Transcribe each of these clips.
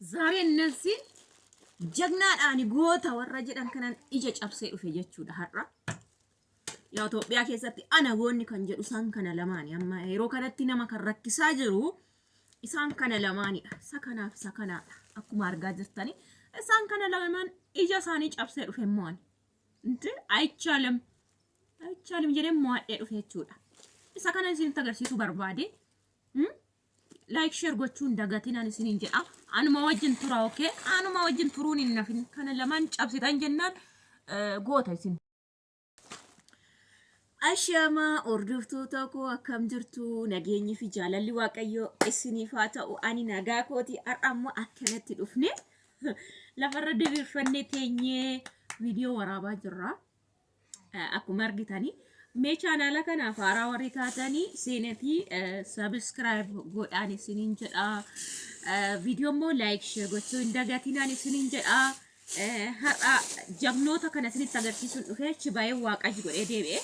Zaare nasi jagnaadhaan goota warra jedhan kanan ija cabsee dhufe jechuudha har'a. Yaa Itoophiyaa keessatti ana goonni kan jedhu isaan kana lamaani. Amma yeroo kanatti nama kan rakkisaa jiru isaan kana lamaanidha. Isa kanaaf isa kanaadha. Akkuma argaa jirtani isaan kana lamaan ija isaanii cabsee dhufe immoo aychaalam jedhee mo'adhee dhufe jechuudha. Isa kana isinitti agarsiisuu barbaade. Like share gochuun dagatinaan isiniin jedha. Anuma wajjin tura okay? Anuma wajjin turuun hin nafin. Kana lamaan cabsitan jennaan goota isin. Ashama hordoftoota koo akkam jirtu nageenyi fi jaalalli Waaqayyoo isiniif haa ta'u. Ani nagaa kooti har'a ammoo akkanatti dhufne lafarra diriirfannee teenyee viidiyoo waraabaa jirra. Akkuma argitanii mee chaanaala kanaaf haaraa warri taatanii seenatii subscribe godhaan isiniin jedha. Viidiyoo immoo like share gochuu hin dagatinaan isiniin jedha. Har'a jagnoota kana isinitti agarsiisuun dhufee chibaayee Waaqayyo godhee deebi'ee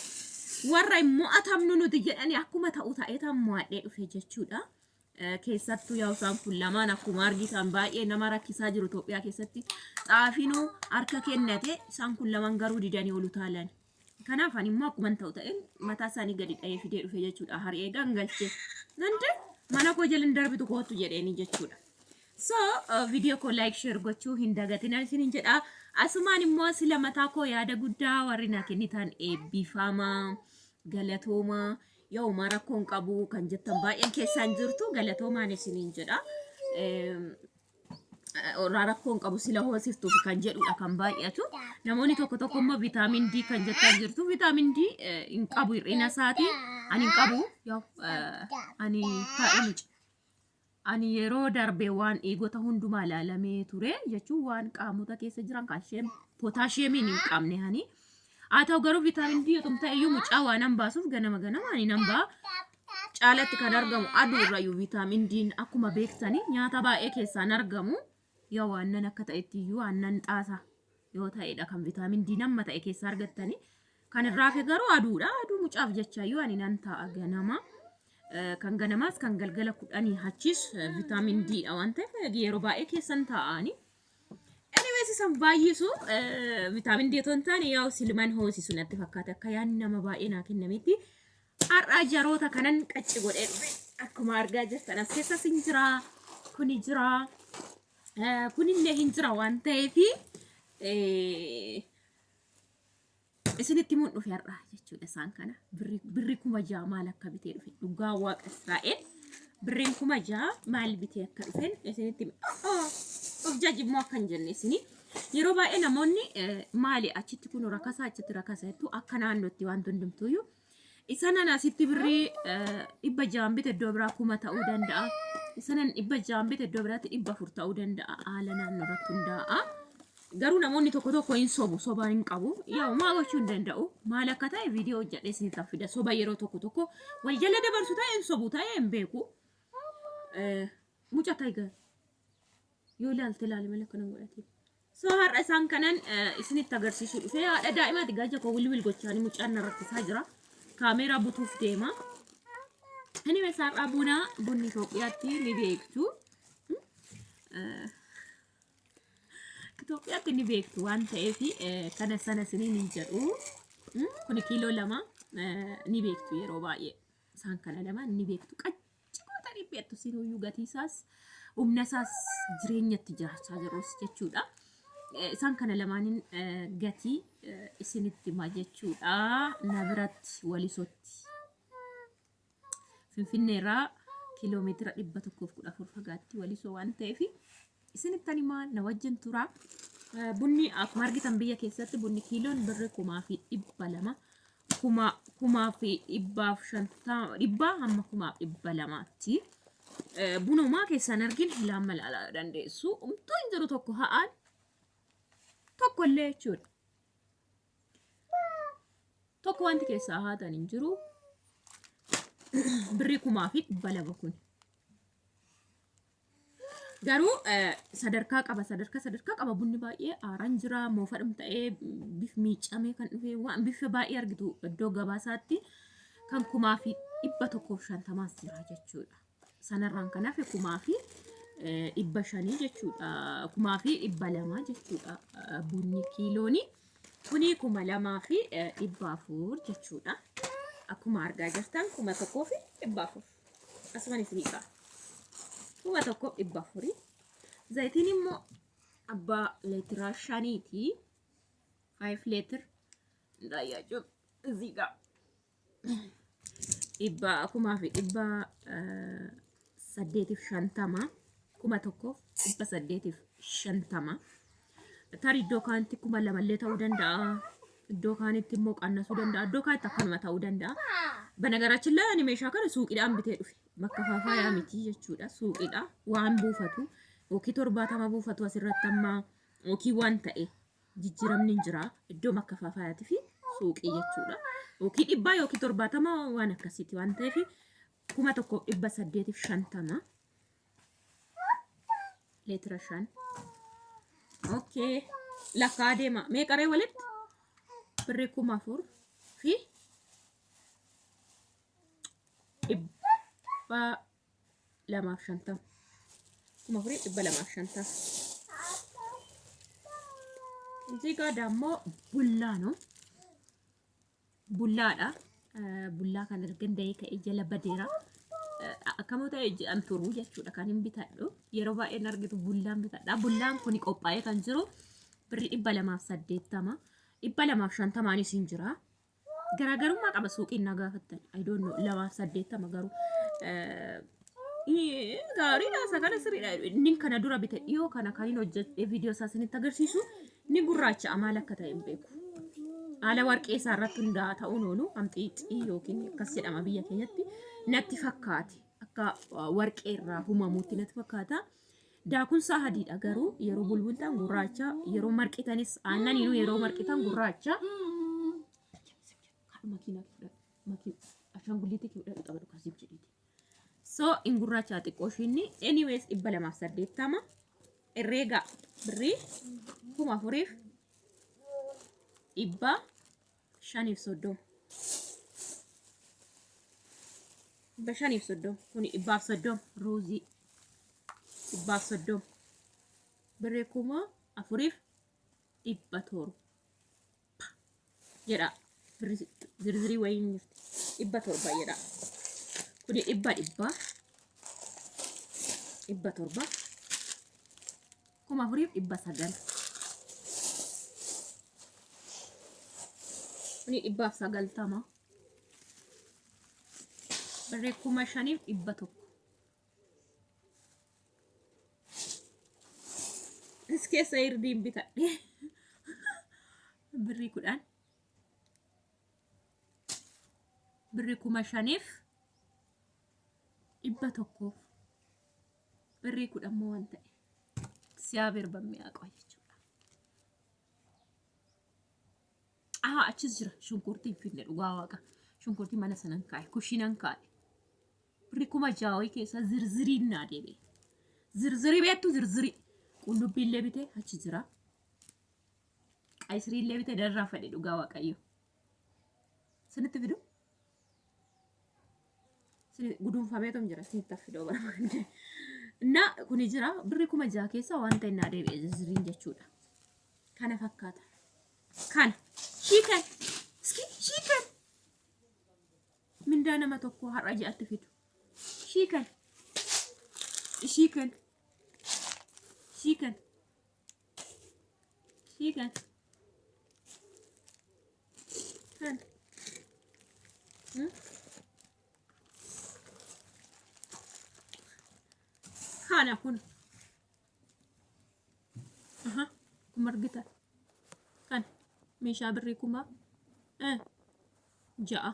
warra immoo atamnu nuti jedhanii akkuma ta'u ta'ee mo'adhee dhufe jechuudha. Keessattuu yaa isaan kun lamaan akkuma argitan baay'ee nama rakkisaa jiru Itoophiyaa keessatti. Xaafinuu harka kennate isaan kun lamaan garuu didanii olu taalan. Kanaaf ani immoo akkuma ta'u ta'een mataa isaanii gadi dha'ee fidee dhufe jechuudha. Har'ee gangalchee nande mana koo jalin darbitu kootu jedheeni jechuudha. So viidiyoo koo like share gochuu hin dagatinaan isiniin jedha. Asumaan immoo sila mataa koo yaada guddaa warri na kennitan eebbifamaa galatoomaa yoo rakkoon qabu kan jettan baay'een keessaan jirtu galatoomaan isiniin jedha. Rakkoon qabu sila hoosiftuuf kan jedhudha kan baay'atu. Namoonni tokko tokko immoo viitaamin D kan jettan jirtu. Viitaamin D hin qabu hir'ina isaati. Ani hin qabu ani taa'ee ani yeroo darbe waan eegota hundumaa ilaalamee ture jechuun waan qaamota keessa jiran kaalsheem pootaasheemiin hin qabne hani. Haa ta'u garuu viitaamin D yoom ta'e iyyuu mucaa waan nan baasuuf ganama ani nan baa caalatti kan argamu aduu irrayyuu viitaamin D akkuma beektanii nyaata baay'ee keessaan argamu. Yoo waan akka ta'etti iyyuu aannan xaasa yoo ta'edha kan viitaamin D namma ta'e keessa argattanii. Kan irraa fi garuu aduudha. Aduu mucaaf jecha iyyuu ani nan ta'a ganama. Kan ganamaas kan galgala kudhanii hachis viitaamin D dha waan ta'eef yeroo baay'ee keessan taa'ani. Anyways isan baay'isu viitaamin D ton taane yaa silman hoosisu natti fakkaata akka yaadni nama baay'ee naa kennametti. Har'a jaroota kanan qacci godhee dhufe akkuma argaa jirtan as keessa sin jira kuni jira kunillee hin jira waan ta'eef isinitti mun dhufe har'a jechuudha isaan kana birri 6,000 maal akka bitee dhufe dhugaa Waaqa Israa'el birriin 6,000 maal bitee akka dhufen isinitti of jajimmoo akkan jenne isini yeroo baay'ee namoonni maali achitti kun rakasaa achitti rakasaa jettu akka naannootti waan hundumtuuyyuu isanan asitti birrii 600 bite iddoo biraa 1,000 ta'uu danda'a isanan 600 bite iddoo biraatti 400 ta'uu danda'a haala naannoo irratti hundaa'a. Garuu namoonni tokko tokko hin sobu sobaan hin qabu yaa maa gochuu hin danda'u maal akka ta'e viidiyoo hojjedhee isinitti fida soba yeroo tokko wal jala dabarsu ta'e hin sobu ta'e hin beeku mucaa taayigaa yoo ilaalte ilaali malee kana godhate so har'a isaan kanan isinitti agarsiisuu dhufe haadha daa'imaati gaaja koo wilwil gochaanii mucaan rakkisaa jira kaameeraa butuuf deema. Inni har'a bunni Itoophiyaatti ni beektu. Itoophiyaatti ni beektu waan ta'eef kana sana isiniin hin jedhu. Kun kiiloo 2 ni beektu yeroo baay'ee isaan kana lama ni beektu qaccikoota ni beektu sinuyyuu gatii isaas humna isaas jireenyatti jiraachaa jirus jechuudha. Isaan kana lamaaniin gatii isinitti hima jechuudha. Na biratti walisotti Finfinneerraa kiiloomeetira 114 fagaatti walisoo waan ta'eef isinitti himaa na wajjin tura. Bunni akkuma argitan biyya keessatti bunni kiiloon birri 1,200 1,150 hamma 1,200tti. Bunumaa keessan argin hilaan malaalaa dandeessu. Umtuu hin jiru tokko ha'aan tokkollee jechuudha. Tokko wanti keessaa haatan hin jiru. Birri 1,200 kun. Garuu sadarkaa qaba bunni baay'ee aaraan jira moofadhum ta'ee bif miicamee kan dhufe waan bifa baay'ee argitu iddoo gabaasaatti kan 1,150 jira jechuudha. Sanarraan kanaaf 1,000 dhibba shanii jechuudha. Kumaa fi dhibba lamaa jechuudha. Bunni kiilooni kuni 2,400 jechuudha. Akkuma argaa jirtan 1,400 asumaan isinii qaba. 1,400 zayitiin immoo abbaa leetira shaniiti 5 leetir ndayaa jiru እዚህ ጋር dhibba 850 850 tarii iddoo kaanitti 2,000 ta'uu danda'a. Iddoo kaanitti immoo qannasuu danda'a. Iddoo kaanitti akkanuma ta'uu danda'a. Banagaraachin laa ani meeshaa kana suuqiidhaan bitee dhufe. Bakka faafaayaa miti jechuudha. Suuqiidha. Waan buufatu yookiin 70 buufatu asirratti amma yookiin waan ta'e jijjiiramni hin jira. Iddoo bakka faafaayaati fi suuqii jechuudha. Yookiin 100 yookiin 70 waan akkasiiti waan ta'eef 1,850 leetira 5. Okay. Lakkaa deema. Meeqaree walitti? Birrii 4,000 fi 250. 4,250. እዚህ ጋር ደግሞ ቡላ ነው። ቡላadha. Bullaa kan argandee ka'ee jala badeera. Akkama ta'e jedhan turuu jechuudha kan hin bitadhu. Yeroo baay'een argitu bullaan bitadha. Bullaan kun qophaa'ee kan jiru birrii 280. 250 hin jira. Garaagarummaa qaba suuqiin na gaafattan. I don't know 280 garuu gaariidha isa kana sirriidha. Inni kana dura bite dhiyoo kana kan hin hojjete viidiyoo isaa isinitti agarsiisu ni gurraacha maal akka ta'e hin beeku. Haala warqee isaa irratti hundaa'aa ta'uun oolu hamxiixii yookiin akkas jedhama biyya keenyatti natti fakkaate. Akka warqee irraa uumamuutti natti fakkaata. Daakuun isaa adiidha garuu yeroo bulbultaan gurraacha, yeroo marqitanis aannaniinuu yeroo marqitan gurraacha. So in gurraacha xiqqoo ishiinni anyways 280 herreega birrii 4,000 530 530 kuni 130 roozii 130 birrii 4,700 jedha. Zirzirii wayiin jirti 700 jedha. Kuni 700 4,900 kuni 190 birrii 5,100 as keessa irdiin bitadhe birrii 10 birrii 5,100 birrii 10 moo waan ta'e siyaabir bammiyaaqoo jechuudha. Achis jira shunkurtiin finne dhugaa waaqa. Shunkurtiin mana sanan kaa'e kushiinan kaa'e birrii 6,000 keessa zirziriin naa deebi'e. Zirzirii beektu zirzirii qullubbii illee bitee achi jira. Qayisirii illee bitee darraa fedhe dhugaa waaqayyo. Sinitti fidu? Guduunfamee tom jira sinitti fidoo barbaade. Na kuni jira birrii 6,000 keessa waan ta'e naa deebi'e zirziriin jechuudha. Kana fakkaata. Kana shiikan shiikan mindaa nama tokko har'a ja'atti fidu. Shiikan shiikan shiikan shiikan kan kana kun kun margita kan meeshaa birrii 6,000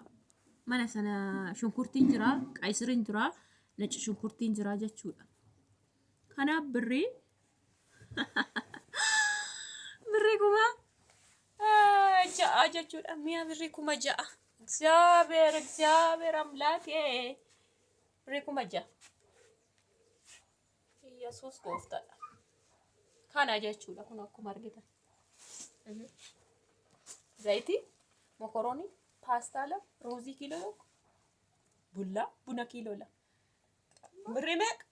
mana sana shunkurtiin jira, qayisiriin jira, nacci shunkurtiin jira jechuudha. Kanaaf birrii 6,000 jechuudha. Mi'a birrii 6,000 እግዚአብሔር አምላኬ birrii 6,000 Yesuus gooftaadha. Kana jechuudha kun akkuma argitan. Zayitii, mokoroonii, paastaa lama, ruuzii kiiloo tokko, bullaa, buna kiiloo lama. Birrii meeqa?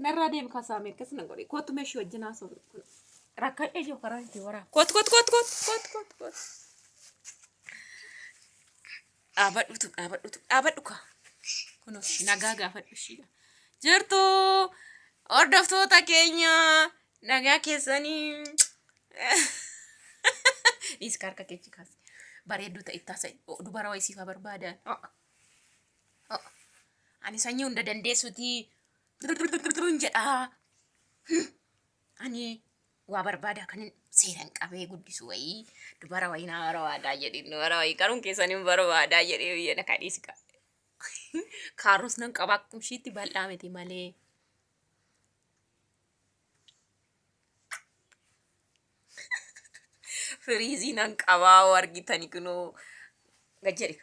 narraa deem kasaame akkas nan godhe kootu meeshii wajjinaa soo rakkadhee jiru karaa itti waraaba kot dhaabadhu ka kuno nagaa gaafadhu ishiidha jirtu hordoftoota keenya nagaa keessanii iska harka keechi kaas bareedduu ta'e taasa dubara wayisiifaa barbaadan ani sanyii hunda dandeessuti jedha ani waa barbaada kan seeran qabee guddisu wayii dubara wayii naa barbaadaa jedhin dubara wayii karuun keessanii barbaadaa jedhee biyya na kadhiisika kaarus nan qabaa kumshiitti bal'aa miti malee firiiziin nan qabaa argitanii kunoo gajjari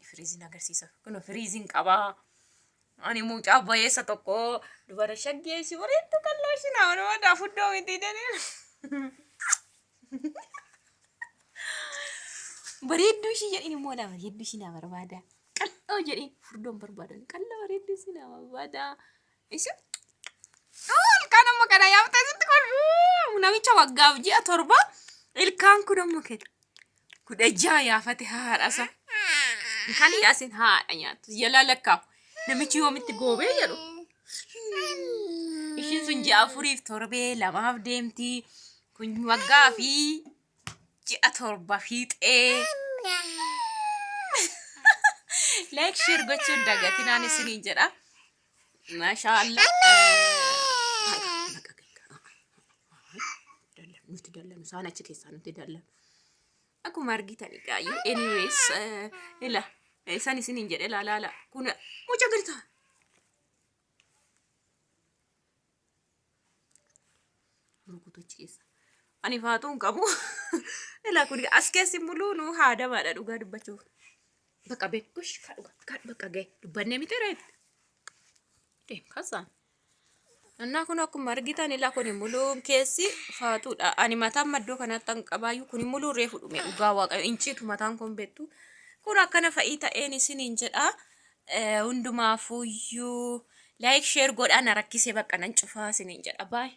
firiiziin agarsiisa kunoo firiiziin qabaa ani mucaa bayeessa tokko dubara shaggeessi bareeddu kallooshinaa wanamaa fuddoo miti jedhee bareedduu ishii jedhin immoo dha bareedduu ishii naa barbaada qalloo jedhin furdoon barbaadan qalloo bareedduu ishii naa barbaada isin ilkaan amma kana yaabtee sitti kun namicha waggaaf ji'a 7 ilkaan kun amma kenna kudha jaha yaafate haadhasa kan yaasin haadha nyaatu yala lakkaa'u namichi yoomitti goobee jedhu ishiin sun ji'a 4 2 deemti kun waggaa fi ji'a 7 fiixee like share gochuun dagatinaan isiniin jedha maashaallah nuti dallanu saan achi keessaa nuti dallanu akkuma argitan egaa anyways ila isaan isiniin jedhe laala kun mucha girta rukutochi keessa ani faatuun qabu ila kun as keessi muluu nu haadamaadha dhugaa dubbachuuf bakka beekush ka bakka ga'e dubbanne miti reet deem kasaan annaa kun akkuma argitan ila kun muluu keessi faatuudha ani mataan maddoo kanatti an qabaayyuu kun muluu reefu dhume dhugaa waaqayyo inciitu mataan kun beektu kun akkana fa'ii ta'een isiniin jedha hundumaafuyyuu like share godhaan rakkisee bakka nan cufaa isiniin jedha bye